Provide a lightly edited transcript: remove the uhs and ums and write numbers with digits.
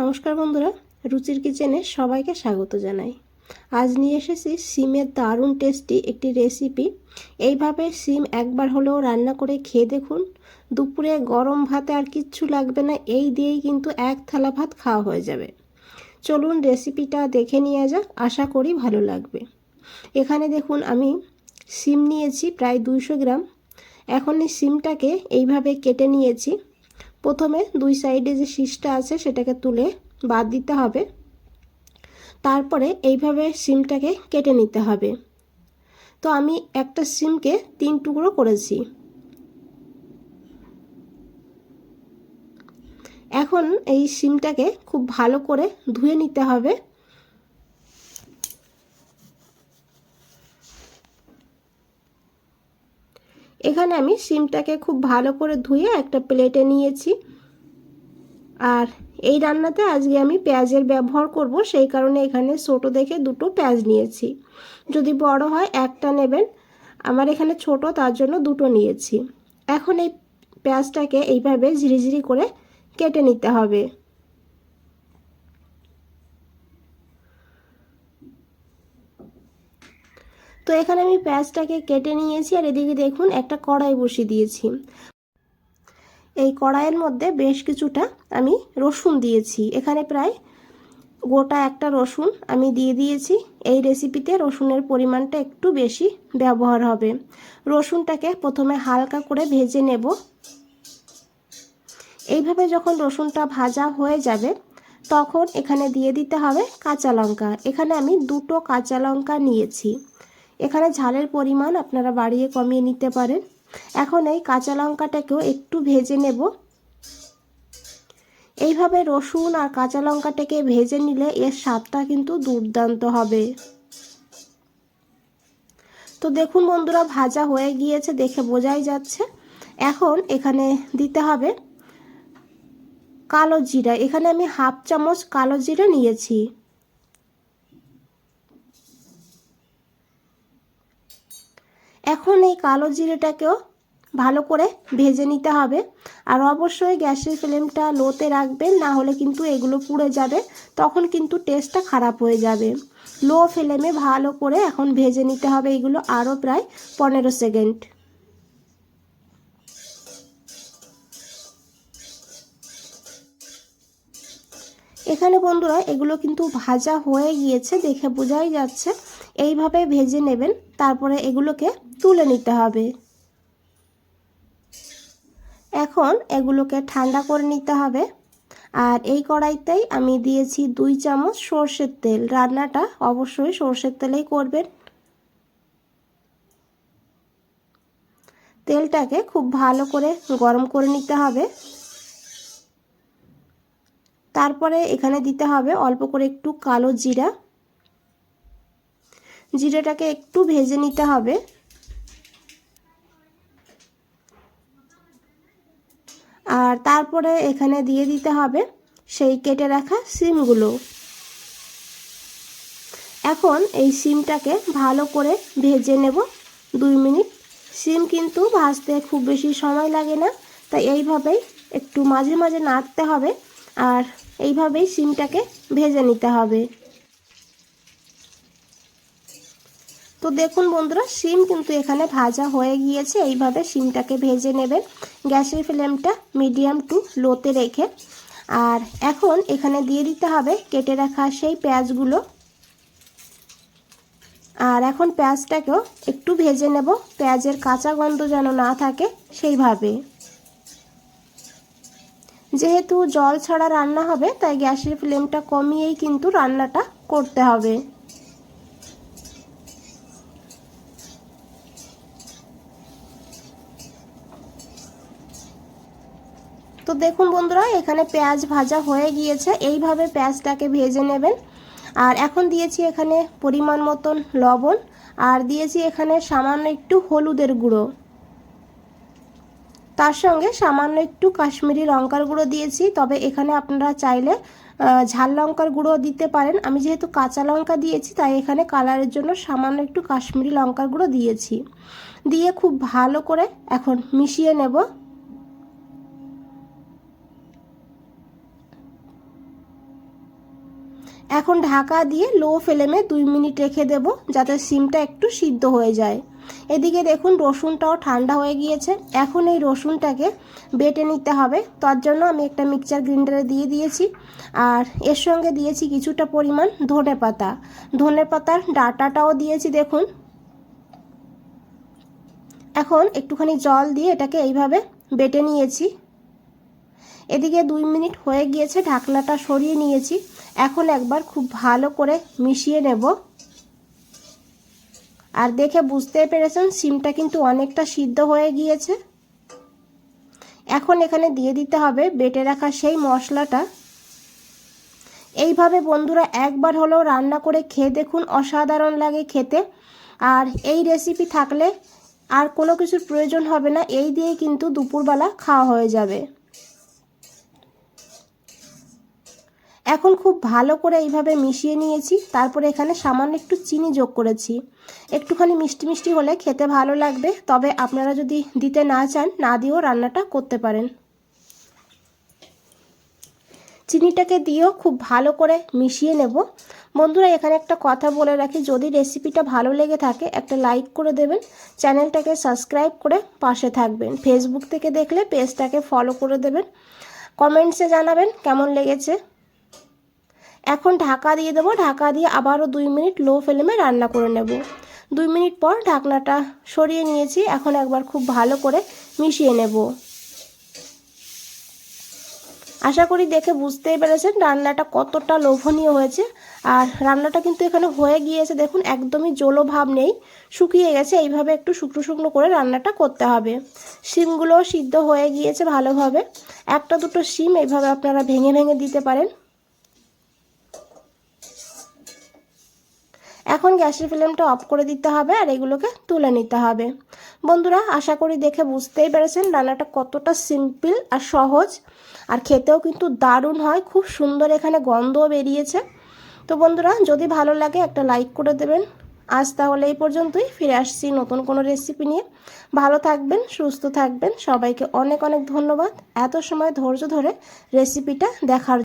নমস্কার বন্ধুরা, রুচির কিচেনে সবাইকে স্বাগত জানাই। আজ নিয়ে এসেছি সিমের দারুণ টেস্টি একটি রেসিপি। এইভাবে সিম একবার হলেও রান্না করে খেয়ে দেখুন। দুপুরে গরম ভাতে আর কিচ্ছু লাগবে না, এই দিয়েই কিন্তু এক থালা ভাত খাওয়া হয়ে যাবে। চলুন রেসিপিটা দেখে নিয়ে যাক, আশা করি ভালো লাগবে। এখানে দেখুন আমি সিম নিয়েছি প্রায় 200 গ্রাম। এখন এই সিমটাকে এইভাবে কেটে নিয়েছি। প্রথমে দুই সাইডে যে শীষটা আছে সেটাকে তুলে বাদ দিতে হবে। তারপরে এইভাবে সিমটাকে কেটে নিতে হবে। তো আমি একটা সিমকে 3 টুকরো করেছি। এখন এই সিমটাকে খুব ভালো করে ধুয়ে নিতে হবে। এখানে আমি সিমটাকে খুব ভালো করে ধুয়ে একটা প্লেটে নিয়েছি। আর এই রান্নাতে আজকে আমি পেঁয়াজের ব্যবহার করব, সেই কারণে এখানে ছোট দেখে দুটো পেঁয়াজ নিয়েছি। যদি বড় হয় একটা নেবেন, আমার এখানে ছোট তার জন্য দুটো নিয়েছি। এখন এই পেঁয়াজটাকে এইভাবে ঝিরিঝিরি করে কেটে নিতে হবে। তো এখানে আমি পেঁয়াজটাকে কেটে নিয়েছি আর এদিকে দেখুন একটা কড়াই বসিয়ে দিয়েছি। এই কড়াইয়ের মধ্যে বেশ কিছুটা আমি রসুন দিয়েছি। এখানে প্রায় গোটা একটা রসুন আমি দিয়ে দিয়েছি। এই রেসিপিতে রসুনের পরিমাণটা একটু বেশি ব্যবহার হবে। রসুনটাকে প্রথমে হালকা করে ভেজে নেব। এইভাবে যখন রসুনটা ভাজা হয়ে যাবে তখন এখানে দিয়ে দিতে হবে কাঁচা লঙ্কা। এখানে আমি দুটো কাঁচা লঙ্কা নিয়েছি। এখানে ঝালের পরিমাণ আপনারা বাড়িয়ে কমিয়ে নিতে পারেন। এখন এই কাঁচা লঙ্কাটাকেও একটু ভেজে নেব। এইভাবে রসুন আর কাঁচা লঙ্কাটাকে ভেজে নিলে এর স্বাদটা কিন্তু দুর্দান্ত হবে। তো দেখুন বন্ধুরা, ভাজা হয়ে গিয়েছে, দেখে বোঝাই যাচ্ছে। এখন এখানে দিতে হবে কালো জিরা। এখানে আমি হাফ চামচ কালো জিরা নিয়েছি। এখন এই কালো জিরাটাকেও ভালো করে ভেজে নিতে হবে। আর অবশ্যই গ্যাসের ফ্লেমটা লোতে রাখবেন, না হলে কিন্তু এগুলো পুড়ে যাবে, তখন কিন্তু টেস্টটা খারাপ হয়ে যাবে। লো ফ্লেমে ভালো করে এখন ভেজে নিতে হবে এগুলো আরও প্রায় 15 সেকেন্ড। এখানে বন্ধুরা এগুলো কিন্তু ভাজা হয়ে গিয়েছে, দেখে বোঝাই যাচ্ছে। এইভাবে ভেজে নেবেন, তারপরে এগুলোকে তুলে নিতে হবে। এখন এগুলোকে ঠান্ডা করে নিতে হবে। আর এই কড়াইতেই আমি দিয়েছি 2 চামচ সর্ষের তেল। রান্নাটা অবশ্যই সর্ষের তেলেই করবেন। তেলটাকে খুব ভালো করে গরম করে নিতে হবে। তারপরে এখানে দিতে হবে অল্প করে একটু কালো জিরা। জিরাটাকে একটু ভেজে নিতে হবে। আর তারপরে এখানে দিয়ে দিতে হবে সেই কেটে রাখা সিমগুলো। এখন এই সিমটাকে ভালো করে ভেজে নেব 2 মিনিট। সিম কিন্তু ভাজতে খুব বেশি সময় লাগে না, তাই এইভাবেই একটু মাঝে মাঝে নাড়তে হবে আর এইভাবেই সিমটাকে ভেজে নিতে হবে। তো দেখুন বন্ধুরা, সিম কিন্তু এখানে ভাজা হয়ে গিয়েছে। এইভাবে সিমটাকে ভেজে নেবেন গ্যাসের ফ্লেমটা মিডিয়াম টু লোতে রেখে। আর এখন এখানে দিয়ে দিতে হবে কেটে রাখা সেই পেঁয়াজগুলো। আর এখন পেঁয়াজটাকেও একটু ভেজে নেব, পেঁয়াজের কাঁচা গন্ধ যেন না থাকে সেইভাবে। যেহেতু জল ছাড়া রান্না হবে, তাই গ্যাসের ফ্লেমটা কমিয়েই কিন্তু রান্নাটা করতে হবে। তো দেখুন বন্ধুরা, এখানে পেঁয়াজ ভাজা হয়ে গিয়েছে। এইভাবে পেঁয়াজটাকে ভেজে নেবেন। আর এখন দিয়েছি এখানে পরিমাণ মতন লবণ, আর দিয়েছি এখানে সামান্য একটু হলুদের গুঁড়ো। তার সঙ্গে সামান্য একটু কাশ্মীরি লঙ্কার গুঁড়ো দিয়েছি। তবে এখানে আপনারা চাইলে ঝাল লঙ্কার গুঁড়ো দিতে পারেন। আমি যেহেতু কাঁচা লঙ্কা দিয়েছি, তাই এখানে কালারের জন্য সামান্য একটু কাশ্মীরি লঙ্কার গুঁড়ো দিয়েছি। দিয়ে খুব ভালো করে এখন মিশিয়ে নেব। এখন ঢাকা দিয়ে লো ফ্লেমে 2 মিনিট রেখে দেব, যাতে সিমটা একটু সিদ্ধ হয়ে যায়। এদিকে দেখুন রসুনটাও ঠান্ডা হয়ে গিয়েছে। এখন এই রসুনটাকে বেটে নিতে হবে। তার জন্য আমি একটা মিক্সচার গ্রাইন্ডারে দিয়ে দিয়েছি, আর এর সঙ্গে দিয়েছি কিছুটা পরিমাণ ধনেপাতা। ধনেপাতার ডাঁটাটাও দিয়েছি দেখুন। এখন একটুখানি জল দিয়ে এটাকে এইভাবে বেটে নিয়েছি। এদিকে 2 মিনিট হয়ে গিয়েছে, ঢাকনাটা সরিয়ে নিয়েছি। এখন একবার খুব ভালো করে মিশিয়ে নেব। আর দেখে বুঝতে পেরেছেন সিমটা কিন্তু অনেকটা সিদ্ধ হয়ে গিয়েছে। এখন এখানে দিয়ে দিতে হবে বেটে রাখা সেই মশলাটা। এইভাবে বন্ধুরা একবার হলেও রান্না করে খেয়ে দেখুন, অসাধারণ লাগে খেতে। আর এই রেসিপি থাকলে আর কোনো কিছুর প্রয়োজন হবে না, এই দিয়েই কিন্তু দুপুরবেলা খাওয়া হয়ে যাবে। এখন খুব ভালো করে এইভাবে মিশিয়ে নিয়েছি। তারপরে এখানে সামান্য একটু চিনি যোগ করেছি। একটুখানি মিষ্টি মিষ্টি হলে খেতে ভালো লাগবে, তবে আপনারা যদি দিতে না চান না দিয়েও রান্নাটা করতে পারেন। চিনিটাকে দিয়েও খুব ভালো করে মিশিয়ে নেব। বন্ধুরা এখানে একটা কথা বলে রাখি, যদি রেসিপিটা ভালো লেগে থাকে একটা লাইক করে দেবেন, চ্যানেলটাকে সাবস্ক্রাইব করে পাশে থাকবেন। ফেসবুক থেকে দেখলে পেজটাকে ফলো করে দেবেন, কমেন্টসে জানাবেন কেমন লেগেছে। এখন ঢাকা দিয়ে দেবো। ঢাকা দিয়ে আবারও 2 মিনিট লো ফ্লেমে রান্না করে নেব। 2 মিনিট পর ঢাকনাটা সরিয়ে নিয়েছি। এখন একবার খুব ভালো করে মিশিয়ে নেব। আশা করি দেখে বুঝতেই পেরেছেন রান্নাটা কতটা লোভনীয় হয়েছে। আর রান্নাটা কিন্তু এখানে হয়ে গিয়েছে দেখুন, একদমই জলো ভাব নেই, শুকিয়ে গেছে। এইভাবে একটু শুকনো শুকনো করে রান্নাটা করতে হবে। শিমগুলোও সিদ্ধ হয়ে গিয়েছে ভালোভাবে। একটা দুটো শিম এইভাবে আপনারা ভেঙে ভেঙে দিতে পারেন। এখন গ্যাসের ফ্লেমটা অফ করে দিতে হবে আর এগুলোকে তুলে নিতে হবে। বন্ধুরা আশা করি দেখে বুঝতেই পেরেছেন রান্নাটা কতটা সিম্পল আর সহজ, আর খেতেও কিন্তু দারুণ হয়, খুব সুন্দর এখানে গন্ধও বেরিয়েছে। তো বন্ধুরা যদি ভালো লাগে একটা লাইক করে দেবেন। আজ তাহলে এই পর্যন্তই, ফিরে আসছি নতুন কোনো রেসিপি নিয়ে। ভালো থাকবেন, সুস্থ থাকবেন। সবাইকে অনেক অনেক ধন্যবাদ এত সময় ধৈর্য ধরে রেসিপিটা দেখার